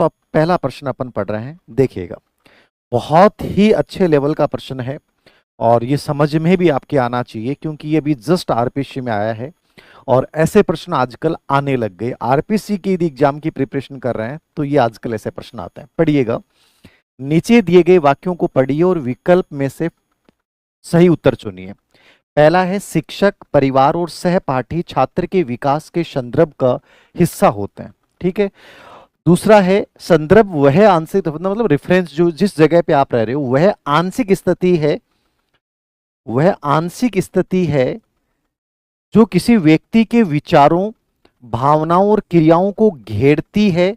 तो अब पहला प्रश्न अपन पढ़ रहे हैं, देखिएगा। बहुत ही अच्छे लेवल का प्रश्न है और ये समझ में भी आपके आना चाहिए, क्योंकि ये भी जस्ट आरपीसी में आया है और ऐसे प्रश्न आजकल आने लग गए। आरपीसी की यदि एग्जाम की प्रिपरेशन कर रहे हैं तो ये आजकल ऐसे प्रश्न आते हैं। पढ़िएगा, नीचे दिए गए वाक्यों को पढ़िए और विकल्प में से सही उत्तर चुनिए। पहला है, शिक्षक परिवार और सहपाठी छात्र के विकास के संदर्भ का हिस्सा होते हैं। ठीक है। दूसरा है, संदर्भ वह आंशिक, मतलब रेफरेंस, जो जिस जगह पे आप रह रहे हो वह आंशिक स्थिति है, वह आंशिक स्थिति है जो किसी व्यक्ति के विचारों, भावनाओं और क्रियाओं को घेरती है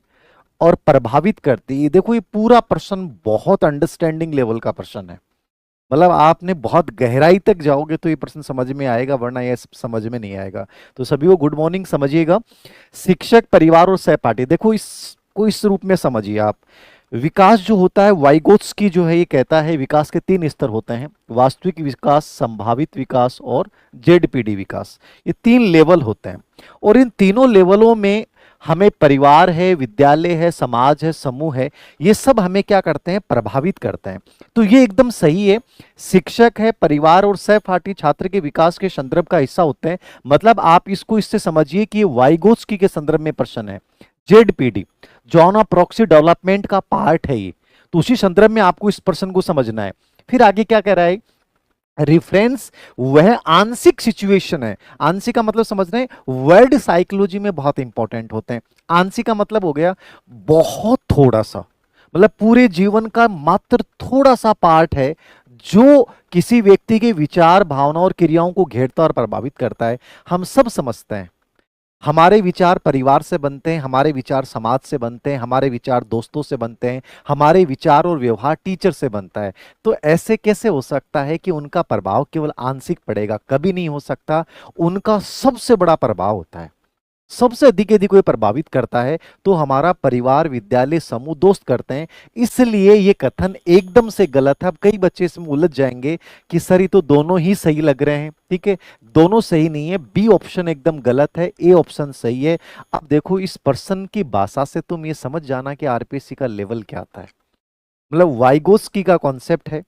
और प्रभावित करती है। देखो, ये पूरा प्रश्न बहुत अंडरस्टैंडिंग लेवल का प्रश्न है। मतलब आपने बहुत गहराई तक जाओगे तो ये प्रश्न समझ में आएगा, वरना ये समझ में नहीं आएगा। तो सभी को गुड मॉर्निंग। समझिएगा, शिक्षक परिवार और सहपाठी। देखो, इसको इस रूप में समझिए आप। विकास जो होता है, वाइगोत्स्की जो है ये कहता है विकास के 3 स्तर होते हैं: वास्तविक विकास, संभावित विकास और जेडपीडी विकास। ये 3 लेवल होते हैं और इन तीनों लेवलों में हमें परिवार है, विद्यालय है, समाज है, समूह है, ये सब हमें क्या करते हैं, प्रभावित करते हैं। तो ये एकदम सही है। शिक्षक है, परिवार और सहपाठी छात्र के विकास के संदर्भ का हिस्सा होते हैं। मतलब आप इसको इससे समझिए कि ये वाइगोत्स्की के संदर्भ में प्रश्न है। जेडपीडी, जॉन प्रॉक्सी डेवलपमेंट का पार्ट है ये, तो उसी संदर्भ में आपको इस प्रश्न को समझना है। फिर आगे क्या कह रहा है, रिफरेंस वह आंशिक सिचुएशन है। आंशिक का मतलब समझ रहे हैं, वर्ड साइकोलॉजी में बहुत इंपॉर्टेंट होते हैं। आंशिक का मतलब हो गया बहुत थोड़ा सा, मतलब पूरे जीवन का मात्र थोड़ा सा पार्ट है जो किसी व्यक्ति के विचार, भावना और क्रियाओं को घेरता और प्रभावित करता है। हम सब समझते हैं हमारे विचार परिवार से बनते हैं, हमारे विचार समाज से बनते हैं, हमारे विचार दोस्तों से बनते हैं, हमारे विचार और व्यवहार टीचर से बनता है। तो ऐसे कैसे हो सकता है कि उनका प्रभाव केवल आंशिक पड़ेगा? कभी नहीं हो सकता। उनका सबसे बड़ा प्रभाव होता है, सबसे अधिक यदि कोई प्रभावित करता है तो हमारा परिवार, विद्यालय, समूह, दोस्त करते हैं। इसलिए ये कथन एकदम से गलत है। अब कई बच्चे इसमें उलझ जाएंगे कि सर ये तो दोनों ही सही लग रहे हैं। ठीक है, दोनों सही नहीं है, बी ऑप्शन एकदम गलत है, ए ऑप्शन सही है। अब देखो, इस पर्सन की भाषा से तुम ये समझ जाना कि आरपीएससी का लेवल क्या आता है। मतलब वाइगोत्स्की का कॉन्सेप्ट है,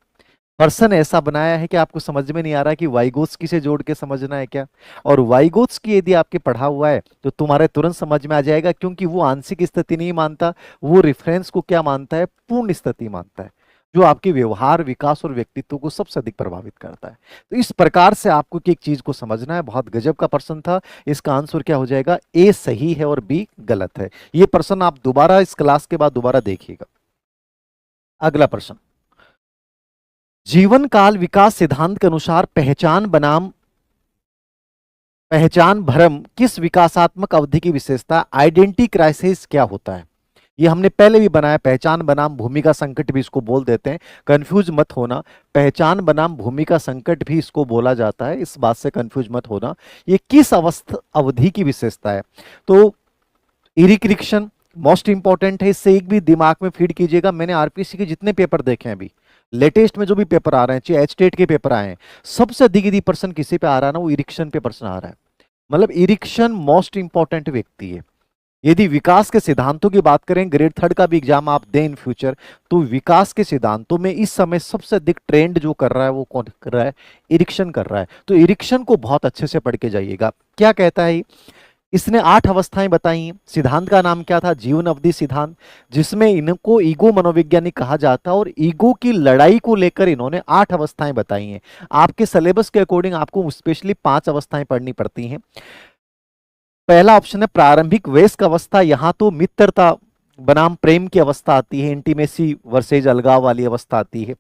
पर्सन ऐसा बनाया है कि आपको समझ में नहीं आ रहा कि वाइगोत्स्की से जोड़ के समझना है क्या। और वाइगोत्स्की यदि आपके पढ़ा हुआ है तो तुम्हारे तुरंत समझ में आ जाएगा, क्योंकि वो आंशिक स्थिति नहीं मानता, वो रेफरेंस को क्या मानता है, पूर्ण स्थिति मानता है, जो आपके व्यवहार, विकास और व्यक्तित्व को सबसे अधिक प्रभावित करता है। तो इस प्रकार से आपको एक चीज को समझना है। बहुत गजब का प्रश्न था। इसका आंसर क्या हो जाएगा, ए सही है और बी गलत है। ये प्रश्न आप दोबारा इस क्लास के बाद दोबारा देखिएगा। अगला प्रश्न, जीवन काल विकास सिद्धांत के अनुसार पहचान बनाम पहचान भ्रम किस विकासात्मक अवधि की विशेषता? आइडेंटिटी क्राइसिस क्या होता है? ये हमने पहले भी बनाया। पहचान बनाम भूमिका संकट भी इसको बोल देते हैं, कंफ्यूज मत होना। पहचान बनाम भूमिका संकट भी इसको बोला जाता है, इस बात से कंफ्यूज मत होना। ये किस अवस्था अवधि की विशेषता है? तो इरिक्रिक्शन मोस्ट इंपॉर्टेंट है, इससे एक भी दिमाग में फीड कीजिएगा। मैंने आरपीसी के जितने पेपर देखे हैं, अभी लेटेस्ट में जो भी पेपर आ रहे हैं, चाहे एचटेट के पेपर आए हैं, सबसे अधिक यदि पर्सन किसी पे आ रहा है ना, वो इरिक्शन पे पर्सन आ रहा है। मतलब इरिक्शन मोस्ट इंपॉर्टेंट व्यक्ति है। यदि विकास के सिद्धांतों की बात करें, ग्रेड 3 का भी एग्जाम आप दें इन फ्यूचर, तो विकास के सिद्धांतों में इस समय सबसे अधिक ट्रेंड जो कर रहा है वो कौन कर रहा है? इरिक्शन कर रहा है। तो इरिक्शन को बहुत अच्छे से पढ़ के जाइएगा। क्या कहता है इसने? 8 अवस्थाएं बताई हैं। सिद्धांत का नाम क्या था? जीवन अवधि सिद्धांत, जिसमें इनको ईगो मनोवैज्ञानिक कहा जाता है और ईगो की लड़ाई को लेकर इन्होंने 8 अवस्थाएं बताई हैं। आपके सिलेबस के अकॉर्डिंग आपको स्पेशली 5 अवस्थाएं पढ़नी पड़ती हैं। पहला ऑप्शन है प्रारंभिक वयस्क अवस्था। यहां तो मित्रता बनाम प्रेम की अवस्था आती है, इंटीमेसी वर्सेज अलगाव वाली अवस्था आती है।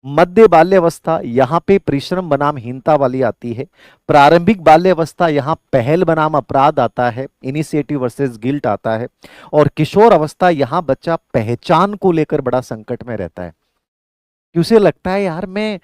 मध्य बाल्य अवस्था, यहां पे परिश्रम बनाम हीनता वाली आती है। प्रारंभिक बाल्य अवस्था, यहां पहल बनाम अपराध आता है, इनिशिएटिव वर्सेस गिल्ट आता है। और किशोर अवस्था, यहां बच्चा पहचान को लेकर बड़ा संकट में रहता है, कि उसे लगता है यार मैं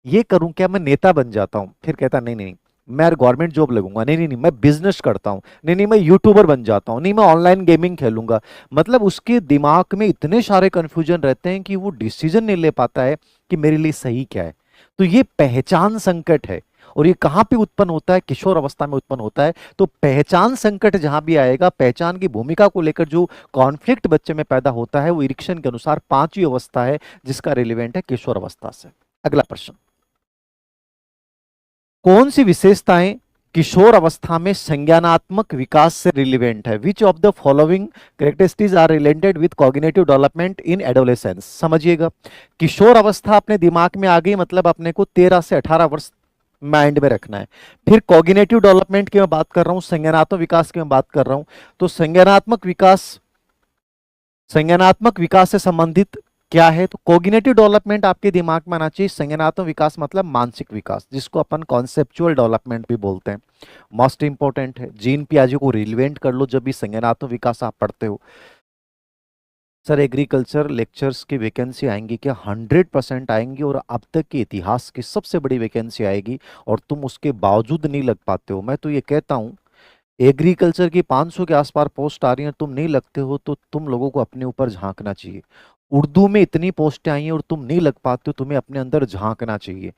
ये करूं क्या, मैं नेता बन जाता हूं, फिर कहता नहीं नहीं मैं गवर्नमेंट जॉब लगूंगा, नहीं नहीं नहीं मैं बिजनेस करता हूं, नहीं नहीं मैं यूट्यूबर बन जाता हूं, नहीं मैं ऑनलाइन गेमिंग खेलूंगा। मतलब उसके दिमाग में इतने सारे कंफ्यूजन रहते हैं कि वो डिसीजन नहीं ले पाता है कि मेरे लिए सही क्या है। तो ये पहचान संकट है। और ये कहाँ पे उत्पन्न होता है? किशोर अवस्था में उत्पन्न होता है। तो पहचान संकट जहां भी आएगा, पहचान की भूमिका को लेकर जो कॉन्फ्लिक्ट बच्चे में पैदा होता है, वो इरिक्शन के अनुसार पांचवी अवस्था है जिसका रिलेवेंट है किशोर अवस्था से। अगला प्रश्न, कौन सी विशेषताएं किशोर अवस्था में संज्ञानात्मक विकास से रिलेवेंट है? Which of the following characteristics are related with cognitive development in adolescence? समझिएगा, किशोर अवस्था अपने दिमाग में आ गई, मतलब अपने को 13 से 18 वर्ष माइंड में रखना है। फिर कॉग्निटिव डेवलपमेंट की मैं बात कर रहा हूं, संज्ञानात्मक विकास की मैं बात कर रहा हूं। तो संज्ञानात्मक विकास से संबंधित क्या है? तो कॉग्निटिव डेवलपमेंट आपके दिमाग में आना चाहिए। संज्ञानात्मक विकास मतलब मानसिक विकास, जिसको अपन कॉन्सेप्चुअल डेवलपमेंट भी बोलते हैं। मोस्ट इंपॉर्टेंट है, जीन पियाजे को रिलेवेंट कर लो जब भी संज्ञानात्मक विकास आप पढ़ते हो। सर एग्रीकल्चर लेक्चर्स की वैकेंसी आएंगी क्या? 100% आएंगी, और अब तक के इतिहास की सबसे बड़ी वैकेंसी आएगी, और तुम उसके बावजूद नहीं लग पाते हो। मैं तो ये कहता हूँ, एग्रीकल्चर की 500 के आसपास पोस्ट आ रही है, तुम नहीं लगते हो, तो तुम लोगों को अपने ऊपर झांकना चाहिए। उर्दू में इतनी पोस्टें आई हैं और तुम नहीं लग पाते हो, तुम्हें अपने अंदर झांकना चाहिए।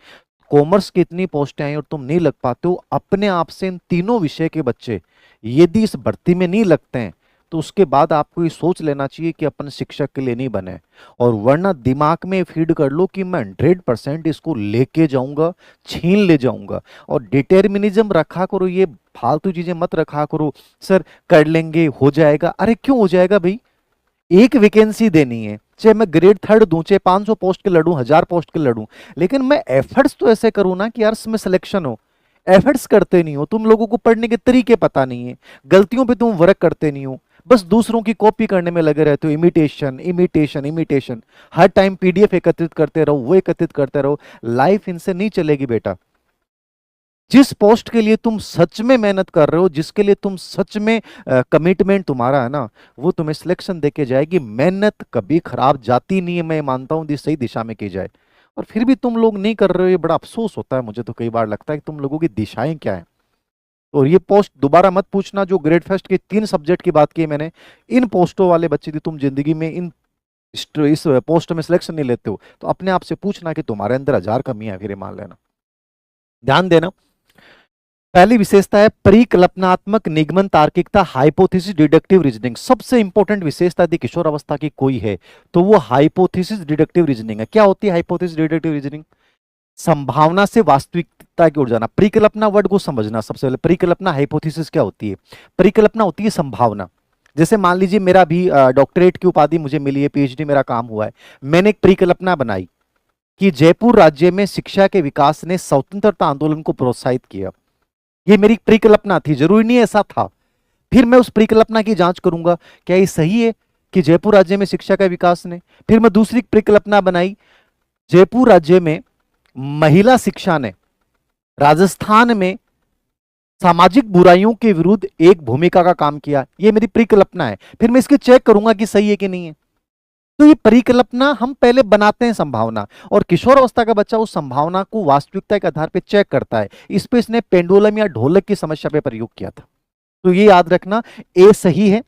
कॉमर्स की इतनी पोस्टें आई और तुम नहीं लग पाते हो, अपने आप से इन तीनों विषय के बच्चे यदि इस भर्ती में नहीं लगते हैं, तो उसके बाद आपको ये सोच लेना चाहिए कि अपन शिक्षक के लिए नहीं बने, और वरना दिमाग में फीड कर लो कि मैं 100% इसको लेके जाऊंगा, छीन ले जाऊंगा। और डिटर्मिनिज्म रखा करो, ये फालतू चीजें मत रखा करो, सर कर लेंगे, हो जाएगा। अरे क्यों हो जाएगा भाई? एक वैकेंसी देनी है, चाहे मैं ग्रेड 3 दूं, चाहे 500 पोस्ट के लड़ूं, 1000 पोस्ट के लड़ूं, लेकिन मैं एफर्ट्स तो ऐसे करूं ना कि यार इसमें सिलेक्शन हो। एफर्ट्स करते नहीं हो, तुम लोगों को पढ़ने के तरीके पता नहीं है, गलतियों पे तुम वर्क करते नहीं हो, बस दूसरों की कॉपी करने में लगे रहते हो। इमिटेशन इमिटेशन इमिटेशन, हर टाइम पीडीएफ एकत्रित करते रहो, वो एकत्रित करते रहो। लाइफ इनसे नहीं चलेगी बेटा। जिस पोस्ट के लिए तुम सच में मेहनत कर रहे हो, जिसके लिए तुम सच में कमिटमेंट तुम्हारा है ना, वो तुम्हें सिलेक्शन देके जाएगी। मेहनत कभी खराब जाती नहीं है, मैं मानता हूं, सही दिशा में की जाए। और फिर भी तुम लोग नहीं कर रहे हो, ये बड़ा अफसोस होता है मुझे। तो कई बार लगता है कि तुम लोगों की दिशाएं क्या है। और ये पोस्ट दोबारा मत पूछना, जो ग्रेड फर्स्ट के 3 सब्जेक्ट की बात की है मैंने, इन पोस्टों वाले बच्चे की तुम जिंदगी में इस पोस्ट में सिलेक्शन नहीं लेते हो, तो अपने आप से पूछना कि तुम्हारे अंदर 1000 कमियां है, फिर ये मान लेना। ध्यान देना, पहली विशेषता है परिकल्पनात्मक निगमन तार्किकता, हाइपोथेसिस डिडक्टिव रीजनिंग। सबसे इंपॉर्टेंट विशेषता यदि किशोर अवस्था की कोई है तो वो हाइपोथेसिस डिडक्टिव रीजनिंग है। क्या होती है हाइपोथेसिस डिडक्टिव रीजनिंग? संभावना से वास्तविकता की ओर जाना। परिकल्पना वर्ड को समझना सबसे पहले। परिकल्पना, हाइपोथेसिस क्या होती है? परिकल्पना होती है संभावना। जैसे मान लीजिए मेरा भी डॉक्टरेट की उपाधि मुझे मिली है, पीएचडी मेरा काम हुआ है, मैंने एक परिकल्पना बनाई कि जयपुर राज्य में शिक्षा के विकास ने स्वतंत्रता आंदोलन को प्रोत्साहित किया। ये मेरी परिकल्पना थी, जरूरी नहीं ऐसा था। फिर मैं उस परिकल्पना की जांच करूंगा, क्या ये सही है कि जयपुर राज्य में शिक्षा का विकास ने। फिर मैं दूसरी परिकल्पना बनाई, जयपुर राज्य में महिला शिक्षा ने राजस्थान में सामाजिक बुराइयों के विरुद्ध एक भूमिका का काम किया। ये मेरी परिकल्पना है। फिर मैं इसकी चेक करूंगा कि सही है कि नहीं है। तो ये परिकल्पना हम पहले बनाते हैं संभावना, और किशोर अवस्था का बच्चा उस संभावना को वास्तविकता के आधार पर चेक करता है। इस पे इसने पेंडुलम या ढोलक की समस्या पे प्रयोग किया था। तो ये याद रखना, ए सही है।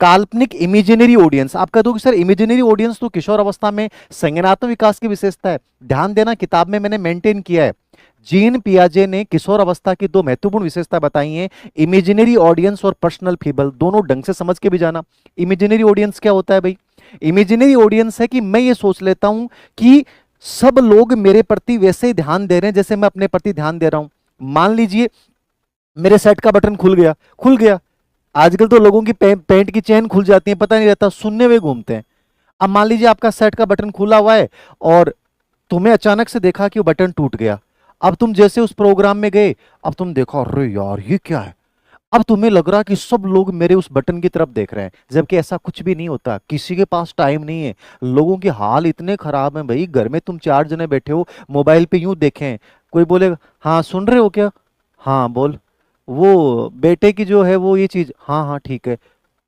काल्पनिक इमेजिनरी ऑडियंस, आप कह दो कि सर इमेजिनरी ऑडियंस तो किशोर अवस्था में संज्ञानात्मक विकास की विशेषता है। ध्यान देना, किताब में मैंने मेंटेन किया है, जीन पियाजे ने किशोर अवस्था की 2 महत्वपूर्ण विशेषता बताई हैं, इमेजिनरी ऑडियंस और पर्सनल फीबल। दोनों ढंग से समझ के भी जाना। इमेजिनरी ऑडियंस क्या होता है भाई? इमेजिनरी ऑडियंस है कि मैं ये सोच लेता हूं कि सब लोग मेरे प्रति वैसे ही ध्यान दे रहे हैं जैसे मैं अपने प्रति ध्यान दे रहा हूं। मान लीजिए मेरे शर्ट का बटन खुल गया। आजकल तो लोगों की पैंट की चेन खुल जाती है, पता नहीं रहता, सुनने में घूमते हैं। अब मान लीजिए आपका शर्ट का बटन खुला हुआ है और तुम्हें अचानक से देखा कि वो बटन टूट गया। अब तुम जैसे उस प्रोग्राम में गए, अब तुम देखो अरे यार ये क्या है। अब तुम्हें लग रहा कि सब लोग मेरे उस बटन की तरफ देख रहे हैं, जबकि ऐसा कुछ भी नहीं होता। किसी के पास टाइम नहीं है। लोगों के हाल इतने खराब हैं भाई, घर में तुम 4 जने बैठे हो, मोबाइल पे यूं देखें, कोई बोलेगा हाँ सुन रहे हो क्या, हाँ बोल, वो बेटे की जो है वो ये चीज, हाँ हाँ ठीक है।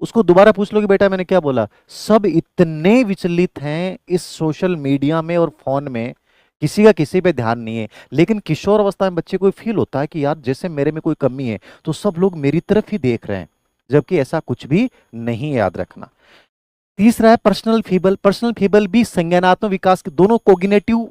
उसको दोबारा पूछ लो कि बेटा मैंने क्या बोला। सब इतने विचलित हैं इस सोशल मीडिया में और फोन में, किसी का किसी पे ध्यान नहीं है। लेकिन किशोर अवस्था में बच्चे को फील होता है कि यार जैसे मेरे में कोई कमी है तो सब लोग मेरी तरफ ही देख रहे हैं, जबकि ऐसा कुछ भी नहीं है, याद रखना। तीसरा है पर्सनल फीबल। पर्सनल फीबल भी संज्ञानात्मक विकास के, दोनों कोग्निटिव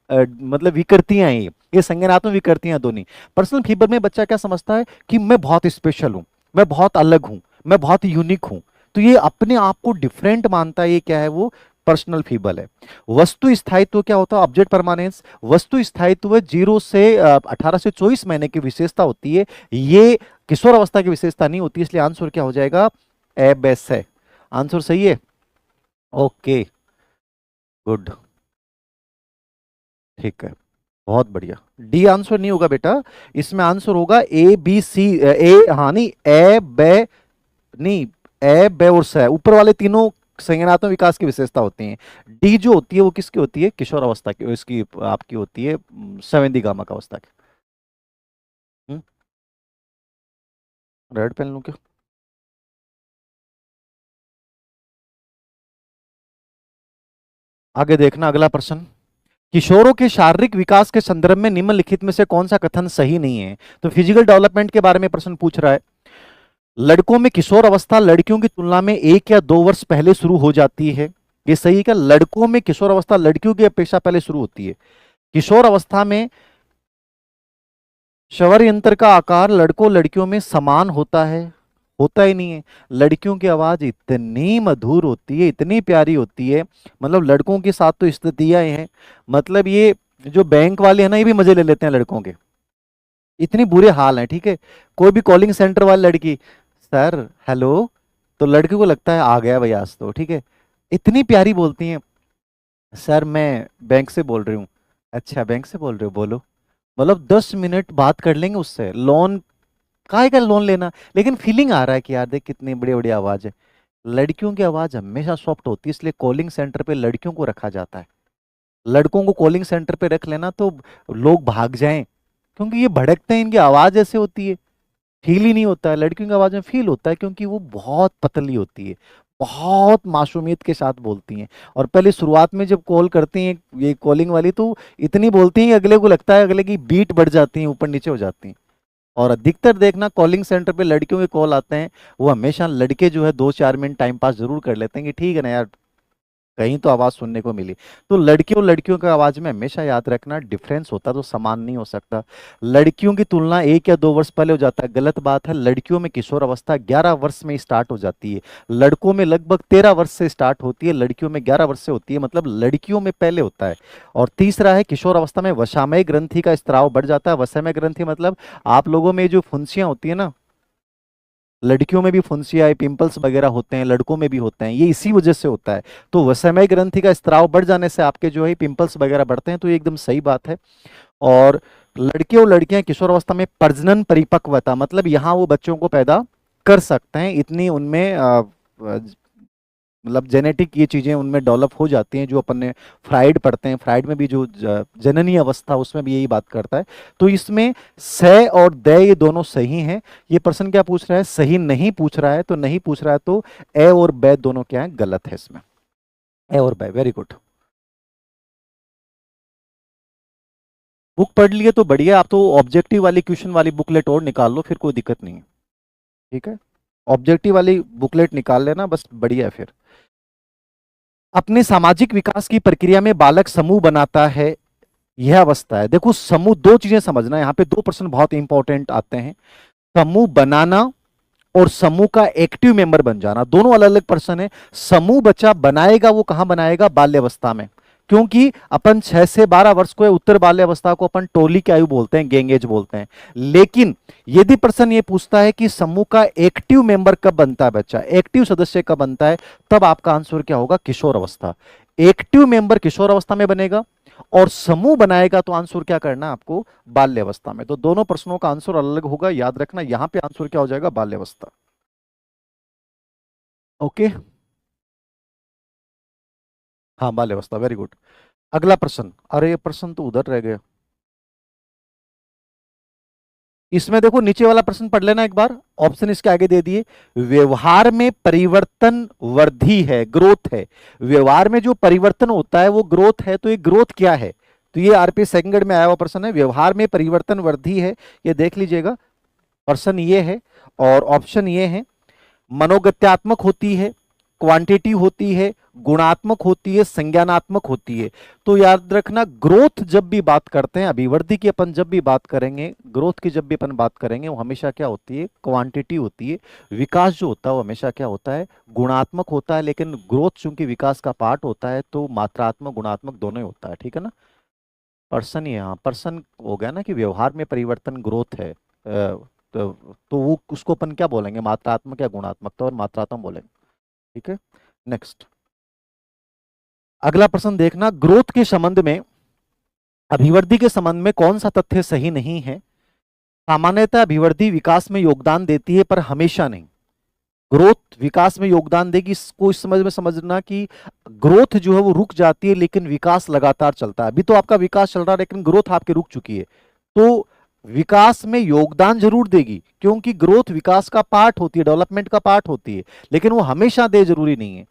मतलब विकृतियां हैं, ये संज्ञानात्मक विकृतियां दोनों। पर्सनल फीवर में बच्चा क्या समझता है कि मैं बहुत स्पेशल हूं, मैं बहुत अलग हूं, मैं बहुत यूनिक हूं, तो ये अपने आप को डिफरेंट मानता है, ये क्या है, वो पर्सनल फीबल है। वस्तु स्थायित्व क्या होता है, ऑब्जेक्ट परमानेंस। वस्तु स्थायित्व 0 से 18 से 24 महीने की विशेषता होती है, ये किशोर अवस्था की विशेषता नहीं होती, इसलिए आंसर क्या हो जाएगा, एबेस है। आंसर सही है, ओके गुड, ठीक है, बहुत बढ़िया। डी आंसर नहीं होगा बेटा, इसमें आंसर होगा ए बी सी, ए, हाँ नहीं, ए बे नहीं, ए बे और स, ऊपर वाले तीनों संज्ञानात्मक विकास की विशेषता होती हैं। डी जो होती है वो किसकी होती है, किशोर अवस्था की, इसकी आपकी होती है संवेदी गामक अवस्था की। रेड पेन लूं क्या? आगे देखना अगला प्रश्न। किशोरों के शारीरिक विकास के संदर्भ में निम्नलिखित में से कौन सा कथन सही नहीं है? तो फिजिकल डेवलपमेंट के बारे में प्रश्न पूछ रहा है। लड़कों में किशोर अवस्था लड़कियों की तुलना में 1 या 2 वर्ष पहले शुरू हो जाती है, ये सही है क्या? लड़कों में किशोर अवस्था लड़कियों की अपेक्षा पहले शुरू होती है। किशोर अवस्था में श्रवण यंत्र का आकार लड़कों लड़कियों में समान होता है, होता ही नहीं है। लड़कियों की आवाज इतनी मधुर होती है, इतनी प्यारी होती है, मतलब लड़कों के साथ तो स्थितियां हैं, मतलब ये जो बैंक वाले हैं ना, ये भी मजे ले लेते हैं लड़कों के, इतनी बुरे हाल है। ठीक है, कोई भी कॉलिंग सेंटर वाली लड़की, सर हेलो, तो लड़के को लगता है आ गया भाई आज तो, ठीक है, इतनी प्यारी बोलती हैं। सर मैं बैंक से बोल रही हूँ। अच्छा बैंक से बोल रहे हो, बोलो। मतलब 10 मिनट बात कर लेंगे उससे, लोन काहे का लोन लेना, लेकिन फीलिंग आ रहा है कि यार देख कितनी बड़ी बड़ी आवाज है। लड़कियों की आवाज हमेशा सॉफ्ट होती है, इसलिए कॉलिंग सेंटर पे लड़कियों को रखा जाता है। लड़कों को कॉलिंग सेंटर पे रख लेना तो लोग भाग जाएं, क्योंकि ये भड़कते हैं, इनकी आवाज ऐसे होती है, फील ही नहीं होता है। लड़कियों की आवाज में फील होता है, क्योंकि वो बहुत पतली होती है, बहुत मासूमियत के साथ बोलती हैं। और पहले शुरुआत में जब कॉल करती हैं ये कॉलिंग वाली, तो इतनी बोलती हैं कि अगले को लगता है, अगले की बीट बढ़ जाती है, ऊपर नीचे हो जाती हैं। और अधिकतर देखना कॉलिंग सेंटर पे लड़कियों के कॉल आते हैं, वो हमेशा लड़के जो है 2-4 मिनट टाइम पास जरूर कर लेते हैं कि ठीक है ना यार, कहीं तो आवाज सुनने को मिली। तो लड़कियों लड़कियों की आवाज में हमेशा याद रखना डिफरेंस होता है, तो समान नहीं हो सकता। लड़कियों की तुलना 1 या 2 वर्ष पहले हो जाता है, गलत बात है। लड़कियों में किशोर अवस्था 11 वर्ष में स्टार्ट हो जाती है, लड़कों में लगभग 13 वर्ष से स्टार्ट होती है, लड़कियों में 11 वर्ष से होती है, मतलब लड़कियों में पहले होता है। और तीसरा है, किशोर अवस्था में वसामय ग्रंथि का स्त्राव बढ़ जाता है। वसामय ग्रंथि मतलब आप लोगों में जो फुंसियां होती है ना, लड़कियों में भी फुंसिया पिंपल्स वगैरह होते हैं, लड़कों में भी होते हैं, ये इसी वजह से होता है। तो वसमय ग्रंथि का स्त्राव बढ़ जाने से आपके जो है पिंपल्स वगैरह बढ़ते हैं, तो ये एकदम सही बात है। और लड़के और लड़कियां किशोर अवस्था में प्रजनन परिपक्वता, मतलब यहाँ वो बच्चों को पैदा कर सकते हैं, इतनी उनमें मतलब जेनेटिक ये चीजें उनमें डेवलप हो जाती हैं, जो अपन ने फ्राइड पढ़ते हैं, फ्राइड में भी जो जननी अवस्था उसमें भी यही बात करता है। तो इसमें स और द ये दोनों सही हैं। ये प्रश्न क्या पूछ रहा है, सही नहीं पूछ रहा है, तो नहीं पूछ रहा है, तो ए और ब दोनों क्या है, गलत है इसमें, ए और ब। वेरी गुड, बुक पढ़ लिए तो बढ़िया, आप तो ऑब्जेक्टिव वाली क्वेश्चन वाली बुकलेट और निकाल लो, फिर कोई दिक्कत नहीं है। ठीक है, ऑब्जेक्टिव वाली बुकलेट निकाल लेना, बस बढ़िया है। फिर अपने सामाजिक विकास की प्रक्रिया में बालक समूह बनाता है, यह अवस्था है। देखो समूह, दो चीजें समझना, यहाँ पे 2 प्रश्न बहुत इंपॉर्टेंट आते हैं, समूह बनाना और समूह का एक्टिव मेंबर बन जाना, दोनों अलग अलग प्रश्न है। समूह बच्चा बनाएगा, वो कहां बनाएगा, बाल्यावस्था में, क्योंकि अपन 6 से 12 वर्ष को उत्तर बाल्यावस्था को अपन टोली की आयु बोलते हैं, गैंग एज बोलते हैं। लेकिन यदि प्रश्न ये पूछता है कि समूह का एक्टिव मेंबर कब बनता है, बच्चा एक्टिव सदस्य कब बनता है, तब आपका आंसर क्या होगा, किशोर अवस्था। एक्टिव मेंबर किशोर अवस्था में बनेगा, और समूह बनाएगा तो आंसर क्या करना आपको, बाल्यावस्था में। तो दोनों प्रश्नों का आंसर अलग होगा, याद रखना, यहां पे आंसर क्या हो जाएगा, बाल्यावस्था। ओके, हाँ बाल्यावस्था, वेरी गुड। अगला प्रश्न, अरे ये प्रश्न तो उधर रह गया, इसमें देखो नीचे वाला प्रश्न पढ़ लेना एक बार, ऑप्शन इसके आगे दे दिए। व्यवहार में परिवर्तन वृद्धि है, ग्रोथ है, व्यवहार में जो परिवर्तन होता है वो ग्रोथ है, तो ये ग्रोथ क्या है, तो ये आरपी सेकंड में आया हुआ प्रश्न है, व्यवहार में परिवर्तन वृद्धि है, ये देख लीजिएगा, प्रश्न ये है। और ऑप्शन ये है, मनोगत्यात्मक होती है, क्वांटिटी होती है, गुणात्मक होती है, संज्ञानात्मक होती है। तो याद रखना, ग्रोथ जब भी बात करते हैं, अभिवृद्धि की अपन जब भी बात करेंगे, ग्रोथ की जब भी अपन बात करेंगे, वो हमेशा क्या होती है, क्वांटिटी होती है। विकास जो होता है वो हमेशा क्या होता है, गुणात्मक होता है। लेकिन ग्रोथ चूंकि विकास का पार्ट होता है तो मात्रात्मक गुणात्मक दोनों ही होता है, ठीक है ना। पर्सन ही, हाँ पर्सन हो गया ना कि व्यवहार में परिवर्तन ग्रोथ है। तो वो उसको अपन क्या बोलेंगे, मात्रात्मक या गुणात्मक, तो और मात्रात्मक बोलेंगे, ठीक है। नेक्स्ट, अगला प्रश्न देखना, ग्रोथ के संबंध में अभिवृद्धि के संबंध में कौन सा तथ्य सही नहीं है। सामान्यतः अभिवृद्धि विकास में योगदान देती है पर हमेशा नहीं। ग्रोथ विकास में योगदान देगी, इसको इस समझ में समझना कि ग्रोथ जो है वो रुक जाती है लेकिन विकास लगातार चलता है। अभी तो आपका विकास चल रहा है लेकिन ग्रोथ आपकी रुक चुकी है, तो विकास में योगदान जरूर देगी, क्योंकि ग्रोथ विकास का पार्ट होती है, डेवलपमेंट का पार्ट होती है, लेकिन वो हमेशा दे जरूरी नहीं है।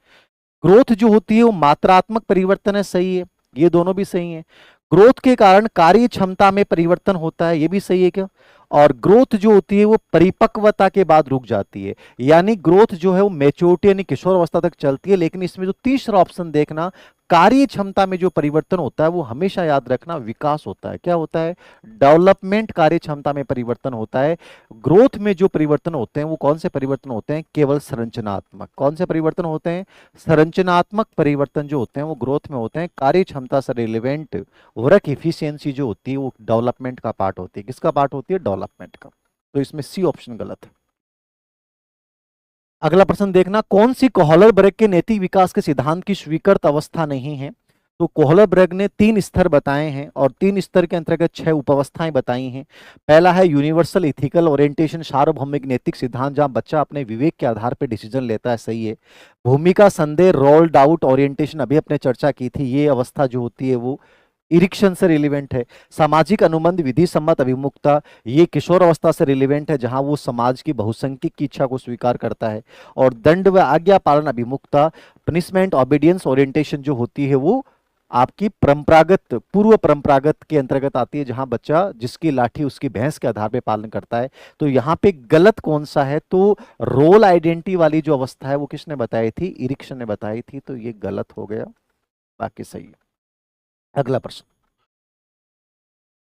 ग्रोथ जो होती है वो मात्रात्मक परिवर्तन है, सही है, ये दोनों भी सही है। ग्रोथ के कारण कार्य क्षमता में परिवर्तन होता है, ये भी सही है क्या। और ग्रोथ जो होती है वो परिपक्वता के बाद रुक जाती है, यानी ग्रोथ जो है वो मैच्योरिटी यानी किशोर अवस्था तक चलती है। लेकिन इसमें जो तीसरा ऑप्शन देखना, कार्य क्षमता में जो परिवर्तन होता है वो हमेशा याद रखना विकास होता है, क्या होता है, डेवलपमेंट, कार्य क्षमता में परिवर्तन होता है। ग्रोथ में जो परिवर्तन होते हैं वो कौन से परिवर्तन होते हैं, केवल संरचनात्मक। कौन से परिवर्तन होते हैं, संरचनात्मक परिवर्तन जो होते हैं वो ग्रोथ में होते हैं। कार्य क्षमता से रिलेवेंट वर्क इफिशियंसी जो होती है वो डेवलपमेंट का पार्ट होती है। किसका पार्ट होती है, डेवलपमेंट का। तो इसमें सी ऑप्शन गलत है। अगला प्रश्न देखना, कौन सी कोहलर-ब्रेग के नैतिक विकास के सिद्धांत की स्वीकृत अवस्था नहीं है। तो कोहलर-ब्रेग ने 3 स्तर बताए हैं और 3 स्तर के अंतर्गत 6 उपावस्थाएं बताई हैं। पहला है यूनिवर्सल इथिकल ओरिएंटेशन, सार्वभौमिक नैतिक सिद्धांत, जहां बच्चा अपने विवेक के आधार पर डिसीजन लेता है, सही है। भूमिका संदेह, रोल्ड आउट ओरिएंटेशन, अभी अपने चर्चा की थी, ये अवस्था जो होती है वो इरिक्शन से रिलेवेंट है। सामाजिक अनुबंध, विधि सम्मत अभिमुखता, ये किशोर अवस्था से रिलेवेंट है, जहां वो समाज की बहुसंख्यक की इच्छा को स्वीकार करता है। और दंड व आज्ञा पालन अभिमुखता, पनिशमेंट ऑबिडियंस ओरिएंटेशन जो होती है वो आपकी परंपरागत, पूर्व परंपरागत के अंतर्गत आती है, जहां बच्चा जिसकी लाठी उसकी भैंस के आधार पर पालन करता है। तो यहाँ पे गलत कौन सा है, तो रोल आइडेंटिटी वाली जो अवस्था है वो किसने बताई थी, इरिक्शन ने बताई थी, तो ये गलत हो गया, बाकी सही है। अगला प्रश्न,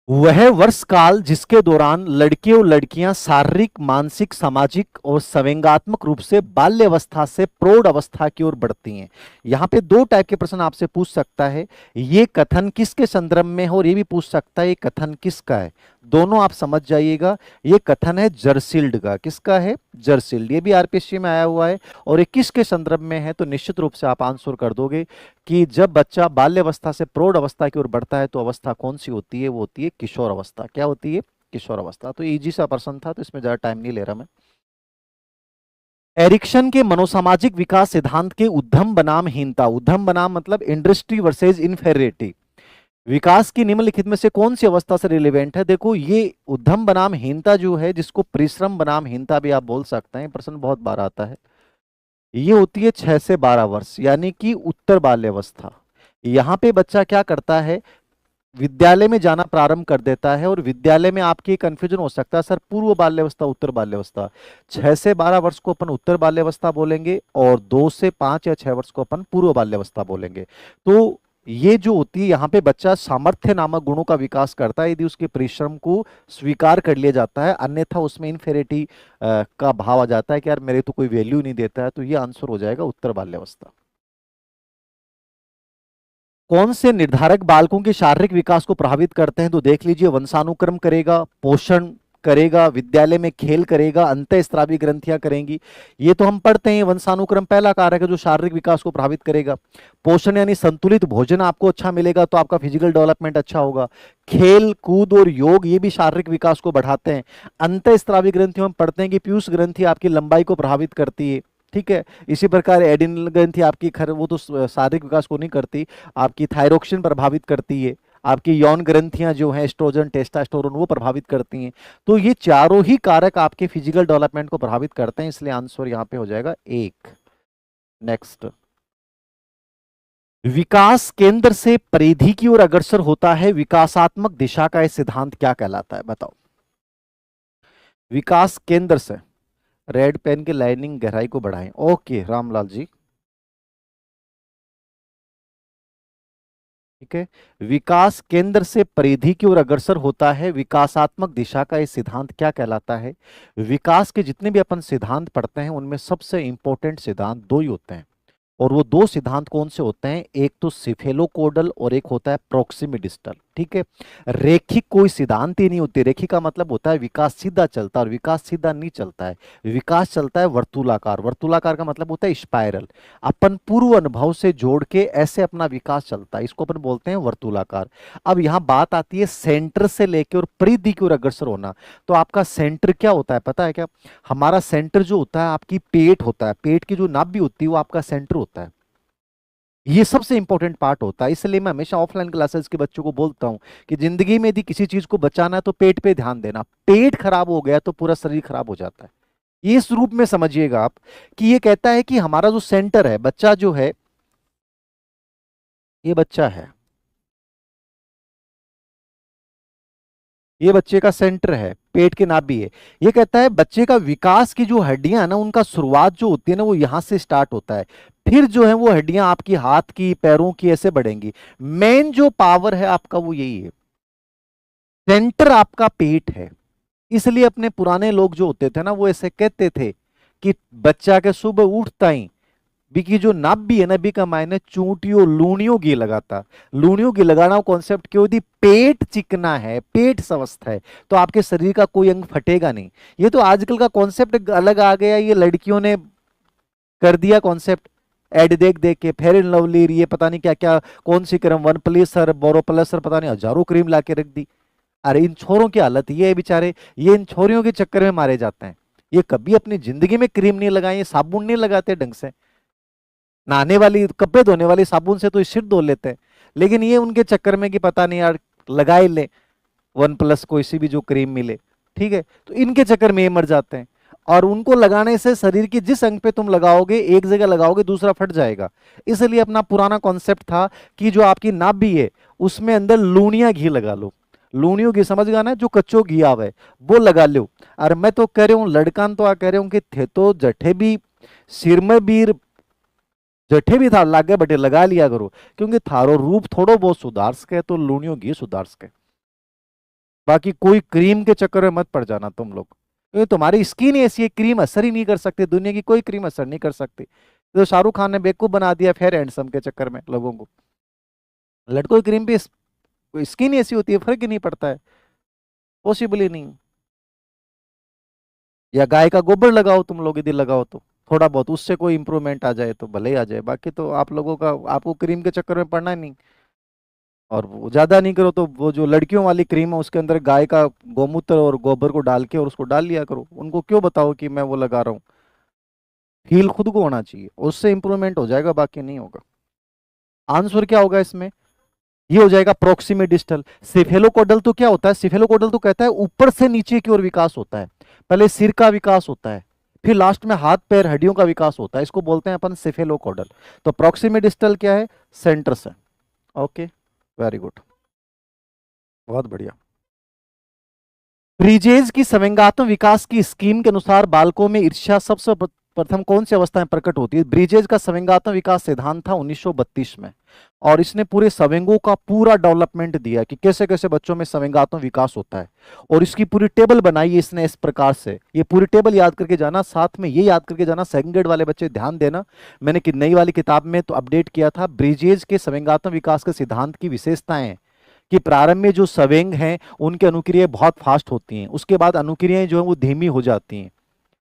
वह वर्ष काल जिसके दौरान लड़के और लड़कियां शारीरिक, मानसिक, सामाजिक और संवेगात्मक रूप से बाल्यावस्था से प्रौढ़ अवस्था की ओर बढ़ती हैं। यहां पे 2 टाइप के प्रश्न आपसे पूछ सकता है, ये कथन किसके संदर्भ में है और ये भी पूछ सकता है ये कथन किसका है। दोनों आप समझ जाइएगा, ये कथन है जर्सिल्ड का। किसका है, जर्सिल्ड, ये भी आरपीएससी में आया हुआ है। और ये किसके संदर्भ में है, तो निश्चित रूप से आप आंसर कर दोगे कि जब बच्चा बाल्यावस्था से प्रौढ़ अवस्था की ओर बढ़ता है तो अवस्था कौन सी होती है, वो होती है किशोर अवस्था। क्या होती है, किशोर अवस्था। तो इजी सा प्रश्न था, तो इसमें ज्यादा टाइम नहीं ले रहा मैं। एरिक्सन के मनोसामाजिक विकास सिद्धांत के उद्धम बनाम हीनता, उद्धम बनाम मतलब इंडस्ट्री वर्सेज इन्फेरिटी, विकास की निम्नलिखित में से कौन सी अवस्था से रिलेवेंट है। देखो ये उद्धम बनाम हीनता जो है, जिसको परिश्रम बनाम हीनता भी आप बोल सकते हैं, प्रश्न बहुत बार आता है, ये होती है 6 से 12 वर्ष, यानी कि उत्तर बाल्यावस्था। यहां पे बच्चा क्या करता है, विद्यालय में जाना प्रारंभ कर देता है। और विद्यालय में आपकी कंफ्यूजन हो सकता है, सर पूर्व बाल्यावस्था उत्तर बाल्यावस्था। 6 से 12 वर्ष को अपन उत्तर बाल्यावस्था बोलेंगे और 2 से 5 या 6 वर्ष को अपन पूर्व बाल्यावस्था बोलेंगे। तो ये जो होती है, यहाँ पे बच्चा सामर्थ्य नामक गुणों का विकास करता है यदि उसके परिश्रम को स्वीकार कर लिया जाता है, अन्यथा उसमें इन्फेरिटी का भाव आ जाता है कि यार मेरे तो कोई वैल्यू नहीं देता है। तो ये आंसर हो जाएगा उत्तर बाल्यावस्था। कौन से निर्धारक बालकों के शारीरिक विकास को प्रभावित करते हैं, तो देख लीजिए, वंशानुक्रम करेगा, पोषण करेगा, विद्यालय में खेल करेगा, अंतःस्रावी ग्रंथियां करेंगी। ये तो हम पढ़ते हैं, वंशानुक्रम पहला कारक है जो शारीरिक विकास को प्रभावित करेगा। पोषण यानी संतुलित भोजन आपको अच्छा मिलेगा तो आपका फिजिकल डेवलपमेंट अच्छा होगा। खेल कूद और योग ये भी शारीरिक विकास को बढ़ाते हैं। अंतःस्रावी ग्रंथियों में पढ़ते हैं कि पीयूष ग्रंथि आपकी लंबाई को प्रभावित करती है, ठीक है। इसी प्रकार एडिनल ग्रंथि आपकी वो तो शारीरिक विकास को नहीं करती, आपकी थायरोक्सिन प्रभावित करती है। आपकी यौन ग्रंथियां जो हैं एस्ट्रोजन, टेस्टोस्टेरोन, वो प्रभावित करती हैं। तो ये चारों ही कारक आपके फिजिकल डेवलपमेंट को प्रभावित करते हैं, इसलिए आंसर यहां पे हो जाएगा 1। नेक्स्ट, विकास केंद्र से परिधि की ओर अग्रसर होता है, विकासात्मक दिशा का यह सिद्धांत क्या कहलाता है, बताओ। विकास केंद्र से, रेड पेन की लाइनिंग गहराई को बढ़ाएं। ओके रामलाल जी, ठीक है। विकास केंद्र से परिधि की ओर अग्रसर होता है। विकासात्मक दिशा का ये सिद्धांत क्या कहलाता है? विकास के जितने भी अपन सिद्धांत पढ़ते हैं उनमें सबसे इंपॉर्टेंट सिद्धांत दो ही होते हैं, और वो दो सिद्धांत कौन से होते हैं? एक तो सिफेलोकोडल और एक होता है प्रोक्सिमिडिस्टल। ठीक है। रेखिक कोई सिद्धांत ही नहीं होती। रेखिक का मतलब होता है विकास सीधा चलता है, और विकास सीधा नहीं चलता है, विकास चलता है वर्तुलाकार। वर्तुलाकार का मतलब होता है स्पाइरल। अपन पूर्व अनुभव से जोड़ के ऐसे अपना विकास चलता है, इसको अपन बोलते हैं वर्तुलाकार। अब यहां बात आती है सेंटर से लेकर और परिधि की ओर अग्रसर होना। तो आपका सेंटर क्या होता है पता है क्या? हमारा सेंटर जो होता है आपकी पेट होता है, पेट की जो नाभि होती है वो आपका सेंटर होता है। ये सबसे इंपॉर्टेंट पार्ट होता है। इसलिए मैं हमेशा ऑफलाइन क्लासेस के बच्चों को बोलता हूं कि जिंदगी में यदि किसी चीज को बचाना है तो पेट पे ध्यान देना। पेट खराब हो गया तो पूरा शरीर खराब हो जाता है। इस रूप में समझिएगा आप कि ये कहता है कि हमारा जो सेंटर है, बच्चा जो है, ये बच्चा है, ये बच्चे का सेंटर है, पेट के नाभि है। ये कहता है बच्चे का विकास की जो हड्डियां है ना, उनका शुरुआत जो होती है ना वो यहां से स्टार्ट होता है। फिर जो है वो हड्डियां आपकी हाथ की, पैरों की ऐसे बढ़ेंगी। मेन जो पावर है आपका वो यही है, सेंटर आपका पेट है। इसलिए अपने पुराने लोग जो होते थे ना वो ऐसे कहते थे कि बच्चा के सुबह उठता ही बिकी जो नाभि है ना, बी का मायने चूंटियों लूणियों की लगाता। लूणियों की लगाना कॉन्सेप्ट क्यों दी? पेट चिकना है, पेट स्वस्थ है तो आपके शरीर का कोई अंग फटेगा नहीं। ये तो आजकल का कॉन्सेप्ट अलग आ गया, ये लड़कियों ने कर दिया कॉन्सेप्ट। एड देख देख के फेयर एंड लवली, ये पता नहीं क्या क्या, कौन सी क्रीम, वन प्लेसर, बोरो प्लेसर, पता नहीं हजारों क्रीम ला के रख दी। अरे इन छोरों की हालत ये है बेचारे, ये इन छोरियों के चक्कर में मारे जाते हैं। ये कभी अपनी जिंदगी में क्रीम नहीं लगाए, साबुन नहीं लगाते ढंग से, नहाने वाली, कपड़े धोने वाली साबुन से तो सिर धो लेते हैं। लेकिन ये उनके चक्कर में कि पता नहीं यार लगा ही ले वन प्लस कोई सी भी जो क्रीम मिले, ठीक है, तो इनके चक्कर में ये मर जाते हैं। और उनको लगाने से शरीर की जिस अंग पे तुम लगाओगे, एक जगह लगाओगे दूसरा फट जाएगा। इसलिए अपना पुराना कॉन्सेप्ट था कि जो आपकी नाभि है उसमें अंदर लूणिया घी लगा लो। लूणियों घी समझ गया ना, जो कच्चो घी आवे वो लगा लो। और मैं तो कह रहा हूँ लड़कान तो आ कह रहा हूँ कि थे तो जठे भी, सिर में भी जठे भी था लागे बटे लगा लिया करो, क्योंकि थारो रूप थोड़ो बहुत सुधार सके तो लूणियों घी सुधार सके। बाकी कोई क्रीम के चक्कर में मत पड़ जाना तुम लोग, क्योंकि तुम्हारी स्किन ऐसी है, क्रीम असर ही नहीं कर सकती, दुनिया की कोई क्रीम असर नहीं कर सकती। तो शाहरुख खान ने बेवकूफ बना दिया फेयर हैंडसम के चक्कर में लोगों को। लड़कों की क्रीम भी स्किन ऐसी होती है, फर्क ही नहीं पड़ता है, पॉसिबल ही नहीं। या गाय का गोबर लगाओ तुम लोग, यदि लगाओ तो थोड़ा बहुत उससे कोई इंप्रूवमेंट आ जाए तो भले ही आ जाए, बाकी तो आप लोगों का, आपको क्रीम के चक्कर में पड़ना ही नहीं। और वो ज्यादा नहीं करो तो वो जो लड़कियों वाली क्रीम है उसके अंदर गाय का गोमूत्र और गोबर को डाल के और उसको डाल लिया करो। उनको क्यों बताओ कि मैं वो लगा रहा हूँ, फील खुद को होना चाहिए, उससे इंप्रूवमेंट हो जाएगा, बाकी नहीं होगा। आंसर क्या होगा इसमें? ये हो जाएगा प्रोक्सिमी डिस्टल। सिफेलोकोडल तो क्या होता है? सिफेलोकोडल तो कहता है ऊपर से नीचे की ओर विकास होता है। पहले सिर का विकास होता है, फिर लास्ट में हाथ पैर हड्डियों का विकास होता है, इसको बोलते हैं अपन सिफेलोकोडल। तो प्रोक्सिमी डिस्टल क्या है? सेंटर से। ओके, वेरी गुड, बहुत बढ़िया। ब्रीजेज की संवेगात्मक विकास की स्कीम के अनुसार बालकों में ईर्ष्या सबसे प्रथम कौन सी अवस्था में प्रकट होती है? ब्रीजेज का संवेगात्मक विकास सिद्धांत था 1932 में, और इसने पूरे संवेगों का पूरा डेवलपमेंट दिया कि कैसे कैसे बच्चों में संवेगात्मक विकास होता है, और इसकी पूरी टेबल बनाई है इसने इस प्रकार से। ये पूरी टेबल याद करके जाना, साथ में ये याद करके जाना, सेकंड ग्रेड वाले बच्चे ध्यान देना, मैंने कि नई वाली किताब में तो अपडेट किया था ब्रीजेज के संवेगात्मक विकास के सिद्धांत की विशेषताएं, कि प्रारंभ में जो संवेग हैं उनकी अनुक्रियाएं बहुत फास्ट होती हैं, उसके बाद अनुक्रियाएं जो है वो धीमी हो जाती हैं।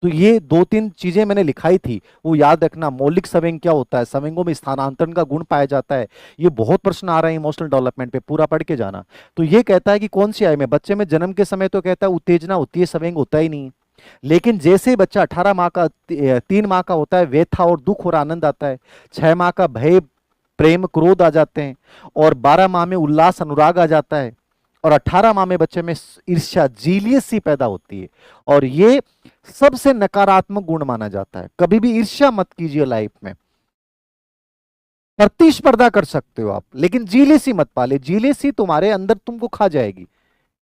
तो ये दो तीन चीजें मैंने लिखाई थी, वो याद रखना। मौलिक संवेग क्या होता है, संवेगों में स्थानांतरण का गुण पाया जाता है, ये बहुत प्रश्न आ रहे हैं इमोशनल डेवलपमेंट पे, पूरा पढ़ के जाना। तो ये कहता है कि कौन सी आयु में, बच्चे में जन्म के समय तो कहता है उत्तेजना होती है, संवेग होता ही नहीं। लेकिन जैसे बच्चा 18 माह का, 3 माह का होता है, व्यथा और दुख और आनंद आता है, 6 माह का भय प्रेम क्रोध आ जाते हैं, और 12 माह में उल्लास अनुराग आ जाता है, और 18 माह में बच्चे में ईर्ष्या जीलियस सी पैदा होती है। और ये सबसे नकारात्मक गुण माना जाता है। कभी भी ईर्ष्या मत कीजिए लाइफ में। प्रतिस्पर्धा कर सकते हो आप, लेकिन जीलेसी मत पाले। जीलेसी तुम्हारे अंदर तुमको खा जाएगी।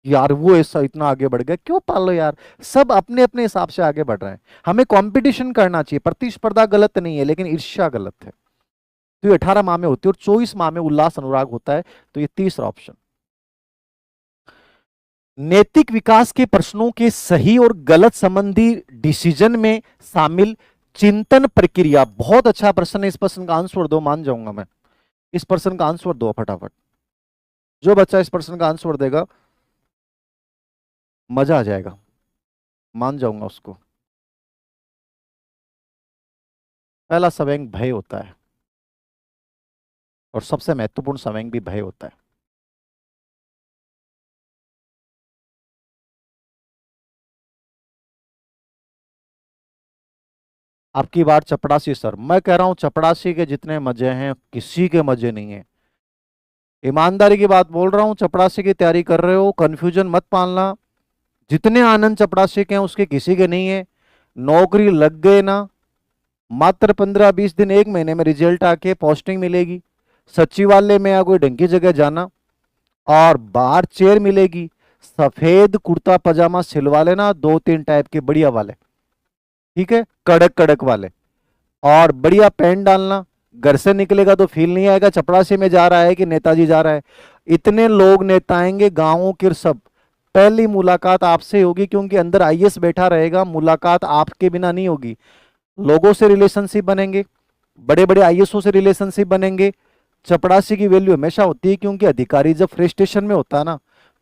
यार वो ऐसा इतना आगे बढ़ गया, क्यों पालो यार, सब अपने अपने हिसाब से आगे बढ़ रहे हैं। हमें कंपटीशन करना चाहिए, प्रतिस्पर्धा गलत नहीं है, लेकिन ईर्ष्या गलत है। मृत्यु 18 माह में होती है और 24 माह में उल्लास अनुराग होता है। तो ये तीसरा ऑप्शन। नैतिक विकास के प्रश्नों के सही और गलत संबंधी डिसीजन में शामिल चिंतन प्रक्रिया। बहुत अच्छा प्रश्न है, इस प्रश्न का आंसर दो, मान जाऊंगा मैं। इस प्रश्न का आंसर दो फटाफट। जो बच्चा इस प्रश्न का आंसर देगा मजा आ जाएगा, मान जाऊंगा उसको। पहला संवेग भय होता है और सबसे महत्वपूर्ण संवेग भी भय होता है। आपकी बार चपड़ासी सर, मैं कह रहा हूं चपड़ासी के जितने मजे हैं किसी के मजे नहीं है। ईमानदारी की बात बोल रहा हूं, चपड़ासी की तैयारी कर रहे हो, कंफ्यूजन मत पालना। जितने आनंद चपड़ासी के हैं उसके किसी के नहीं है। नौकरी लग गए ना, मात्र 15-20 दिन, 1 महीने में रिजल्ट आके पोस्टिंग मिलेगी। सचिवालय में या कोई ढंग जगह जाना और बाहर चेयर मिलेगी। सफेद कुर्ता पजामा सिलवा लेना, 2-3 टाइप के बढ़िया वाले, ठीक है, कड़क कड़क वाले, और बढ़िया पैंट डालना। घर से निकलेगा तो फील नहीं आएगा चपड़ासी में जा रहा है कि नेताजी जा रहा है। इतने लोग नेता आएंगे गांवों के सब। पहली मुलाकात आपसे होगी क्योंकि अंदर आईएएस बैठा रहेगा, मुलाकात आपके बिना नहीं होगी। लोगों से रिलेशनशिप बनेंगे, बड़े बड़े आईएएसओ से रिलेशनशिप बनेंगे। चपड़ासी की वैल्यू हमेशा होती है क्योंकि अधिकारी जब फ्रस्ट्रेशन में होता है ना